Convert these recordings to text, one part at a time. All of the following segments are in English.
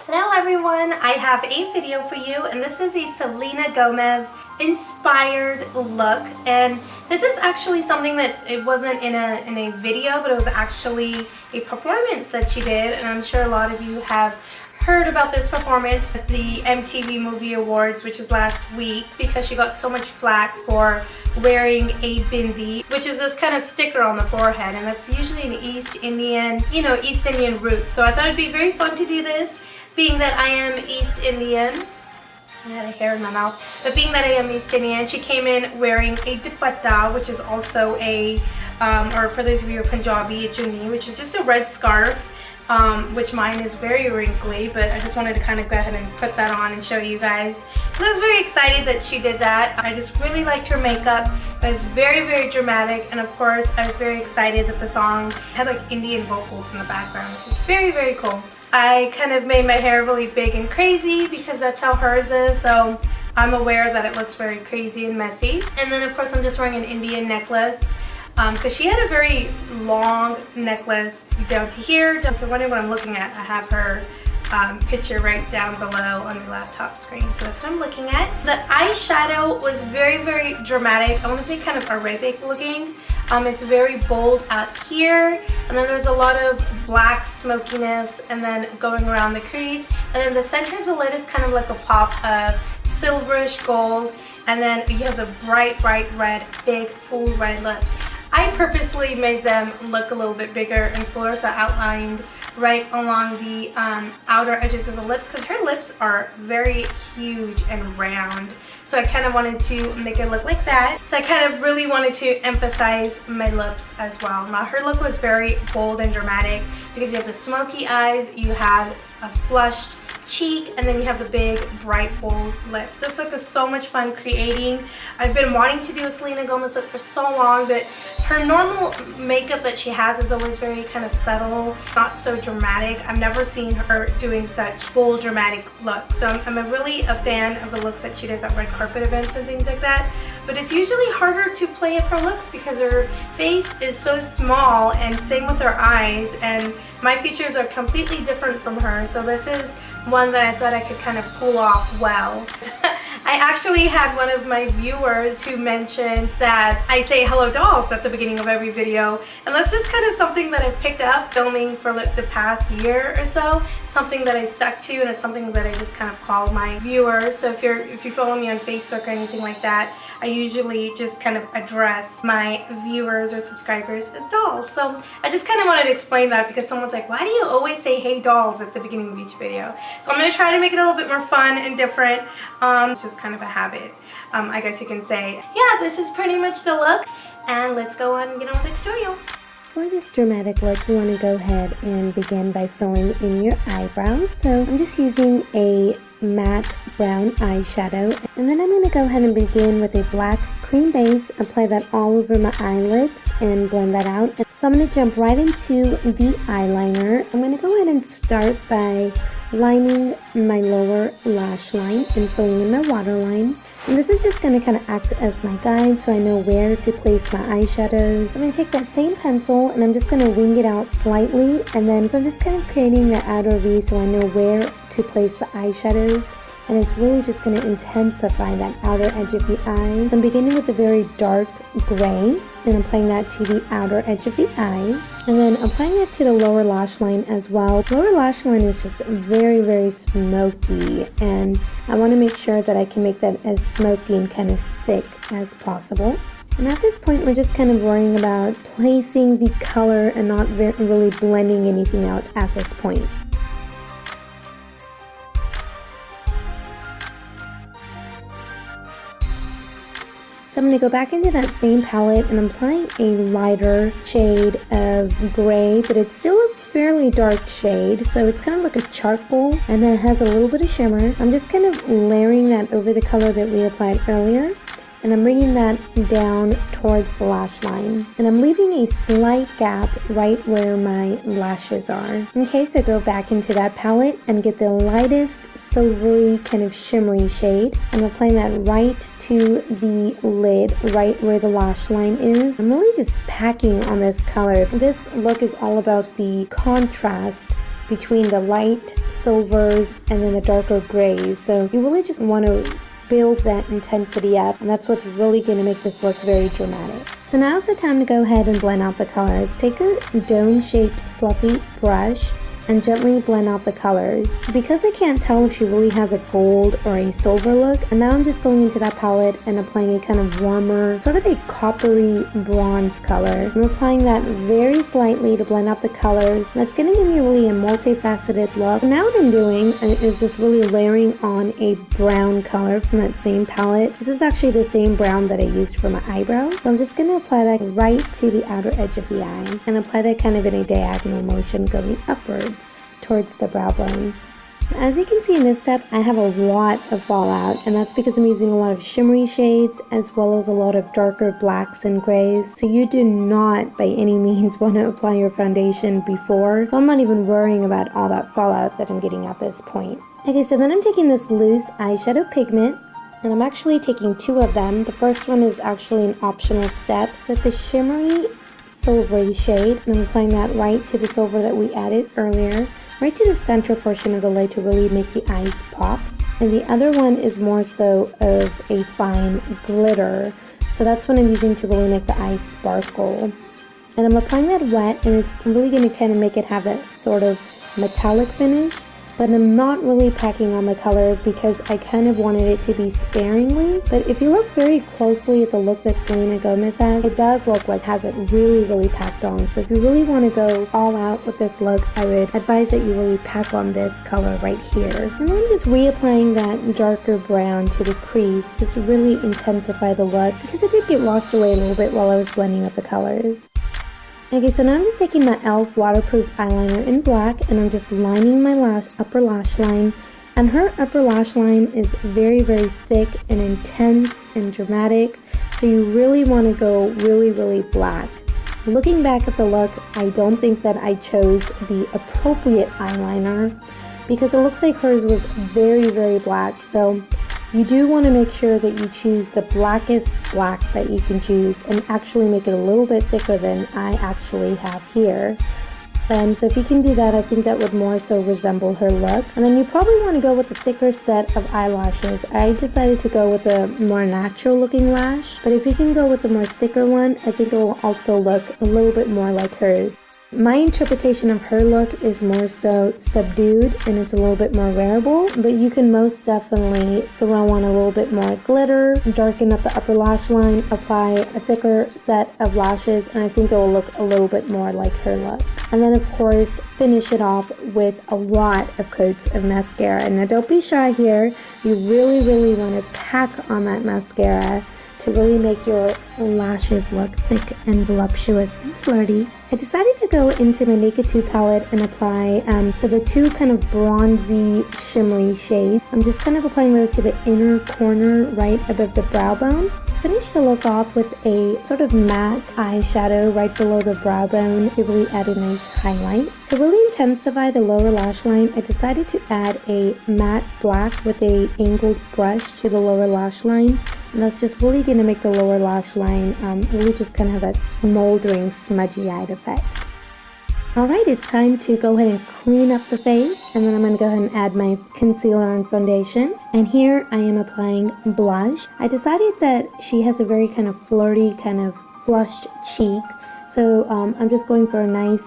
Hello everyone, I have a video for you and this is a Selena Gomez inspired look, and this is actually something that it wasn't in a video, but it was actually a performance that she did, and I'm sure a lot of you have heard about this performance at the MTV Movie Awards, which is last week, because she got so much flack for wearing a bindi, which is this kind of sticker on the forehead, and that's usually an East Indian root. So I thought it'd be very fun to do this, being that I am East Indian. I had a hair in my mouth, but being that I am East Indian, she came in wearing a dupatta, which is also a, or for those of you who are Punjabi, a chunni, which is just a red scarf. Which mine is very wrinkly, but I just wanted to kind of go ahead and put that on and show you guys. So I was very excited that she did that. I just really liked her makeup. It was very, very dramatic, and of course I was very excited that the song had like Indian vocals in the background, which is very, very cool. I kind of made my hair really big and crazy because that's how hers is, so I'm aware that it looks very crazy and messy. And then of course I'm just wearing an Indian necklace. Because she had a very long necklace down to here. If you're wondering what I'm looking at, I have her picture right down below on my laptop screen. So that's what I'm looking at. The eyeshadow was very, very dramatic. I want to say kind of Arabic looking. It's very bold out here, and then there's a lot of black smokiness, and then going around the crease, and then the center of the lid is kind of like a pop of silverish gold, and then you have the bright, bright red, big, full red lips. I purposely made them look a little bit bigger and fuller, so I outlined right along the outer edges of the lips, because her lips are very huge and round. So I kind of wanted to make it look like that. So I kind of really wanted to emphasize my lips as well. Now her look was very bold and dramatic because you have the smoky eyes, you have a flushed cheek, and then you have the big, bright, bold lips. This look is so much fun creating. I've been wanting to do a Selena Gomez look for so long, but her normal makeup that she has is always very kind of subtle, not so dramatic. I've never seen her doing such bold, dramatic looks. So I'm really a fan of the looks that she does at red carpet events and things like that. But it's usually harder to play up her looks because her face is so small, and same with her eyes, and my features are completely different from her. So this is one that I thought I could kind of pull off well. I actually had one of my viewers who mentioned that I say hello dolls at the beginning of every video, and that's just kind of something that I've picked up filming for like the past year or so. Something that I stuck to, and it's something that I just kind of call my viewers. So if you follow me on Facebook or anything like that, I usually just kind of address my viewers or subscribers as dolls. So I just kind of wanted to explain that because someone's like, why do you always say hey dolls at the beginning of each video? So I'm going to try to make it a little bit more fun and different. It's just kind of a habit, I guess you can say. Yeah, this is pretty much the look, and let's go on and get on with the tutorial. For this dramatic look, you want to go ahead and begin by filling in your eyebrows. So I'm just using a matte brown eyeshadow, and then I'm going to go ahead and begin with a black cream base, apply that all over my eyelids and blend that out. So I'm going to jump right into the eyeliner. I'm going to go ahead and start by lining my lower lash line and filling in my waterline. And this is just going to kind of act as my guide so I know where to place my eyeshadows. I'm going to take that same pencil and I'm just going to wing it out slightly, and then I'm just kind of creating the outer V so I know where to place the eyeshadows. And it's really just going to intensify that outer edge of the eye. So I'm beginning with a very dark gray, and applying that to the outer edge of the eyes, and then applying it to the lower lash line as well. Lower lash line is just very, very smoky, and I want to make sure that I can make that as smoky and kind of thick as possible. And at this point, we're just kind of worrying about placing the color and not really blending anything out at this point. So I'm going to go back into that same palette and I'm applying a lighter shade of gray, but it's still a fairly dark shade, so it's kind of like a charcoal, and it has a little bit of shimmer. I'm just kind of layering that over the color that we applied earlier, and I'm bringing that down towards the lash line, and I'm leaving a slight gap right where my lashes are. Okay, so go back into that palette and get the lightest silvery kind of shimmery shade. I'm applying that right to the lid, right where the lash line is. I'm really just packing on this color. This look is all about the contrast between the light silvers and then the darker grays. So you really just want to build that intensity up, and that's what's really going to make this look very dramatic. So now's the time to go ahead and blend out the colors. Take a dome-shaped fluffy brush and gently blend out the colors. Because I can't tell if she really has a gold or a silver look, and now I'm just going into that palette and applying a kind of warmer, sort of a coppery bronze color. I'm applying that very slightly to blend out the colors. That's going to give me really a multifaceted look. Now what I'm doing is just really layering on a brown color from that same palette. This is actually the same brown that I used for my eyebrows. So I'm just going to apply that right to the outer edge of the eye and apply that kind of in a diagonal motion going upwards towards the brow bone. As you can see in this step, I have a lot of fallout, and that's because I'm using a lot of shimmery shades as well as a lot of darker blacks and grays. So you do not by any means want to apply your foundation before. So I'm not even worrying about all that fallout that I'm getting at this point. Okay, so then I'm taking this loose eyeshadow pigment, and I'm actually taking 2 of them. The first one is actually an optional step. So it's a shimmery silvery shade, and I'm applying that right to the silver that we added earlier, right to the center portion of the lid to really make the eyes pop. And the other one is more so of a fine glitter, so that's what I'm using to really make the eyes sparkle. And I'm applying that wet, and it's really going to kind of make it have that sort of metallic finish, but I'm not really packing on the color because I kind of wanted it to be sparingly. But if you look very closely at the look that Selena Gomez has, it does look like it has it really packed on. So if you really want to go all out with this look, I would advise that you really pack on this color right here. And then I'm just reapplying that darker brown to the crease just to really intensify the look, because it did get washed away a little bit while I was blending up the colors. Okay, so now I'm just taking my e.l.f. waterproof eyeliner in black, and I'm just lining my upper lash line. And her upper lash line is very thick and intense and dramatic, so you really want to go really black. Looking back at the look, I don't think that I chose the appropriate eyeliner because it looks like hers was very black. So you do want to make sure that you choose the blackest black that you can choose and actually make it a little bit thicker than I actually have here. So if you can do that, I think that would more so resemble her look. And then you probably want to go with a thicker set of eyelashes. I decided to go with a more natural looking lash, but if you can go with a more thicker one, I think it will also look a little bit more like hers. My interpretation of her look is more so subdued, and it's a little bit more wearable, but you can most definitely throw on a little bit more glitter, darken up the upper lash line, apply a thicker set of lashes, and I think it will look a little bit more like her look. And then of course, finish it off with a lot of coats of mascara. And now don't be shy here, you really want to pack on that mascara to really make your lashes look thick and voluptuous and flirty. I decided to go into my Naked 2 palette and apply so the 2 kind of bronzy shimmery shades. I'm just kind of applying those to the inner corner right above the brow bone. Finish the look off with a sort of matte eyeshadow right below the brow bone to really add a nice highlight. To really intensify the lower lash line, I decided to add a matte black with a angled brush to the lower lash line. And that's just really going to make the lower lash line really just kind of have that smoldering, smudgy-eyed effect. Alright, it's time to go ahead and clean up the face, and then I'm going to go ahead and add my concealer and foundation. And here I am applying blush. I decided that she has a very kind of flirty, kind of flushed cheek, so I'm just going for a nice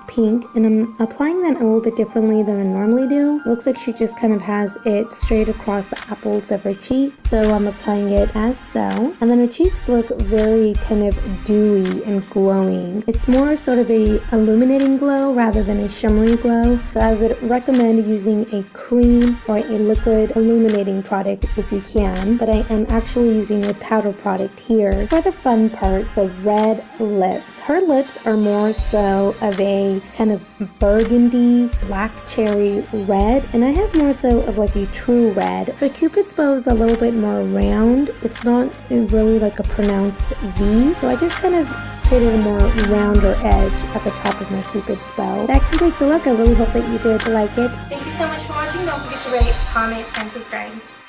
pink, and I'm applying that a little bit differently than I normally do. It looks like she just kind of has it straight across the apples of her cheek, so I'm applying it as so. And then her cheeks look very kind of dewy and glowing. It's more sort of a illuminating glow rather than a shimmery glow. So I would recommend using a cream or a liquid illuminating product if you can, but I am actually using a powder product here. For the fun part, the red lips. Her lips are more so of a kind of burgundy black cherry red, and I have more so of like a true red. The Cupid's bow is a little bit more round. It's not really like a pronounced V, so I just kind of created a more rounder edge at the top of my Cupid's bow. That completes the look. I really hope that you did like it. Thank you so much for watching. Don't forget to rate, comment, and subscribe.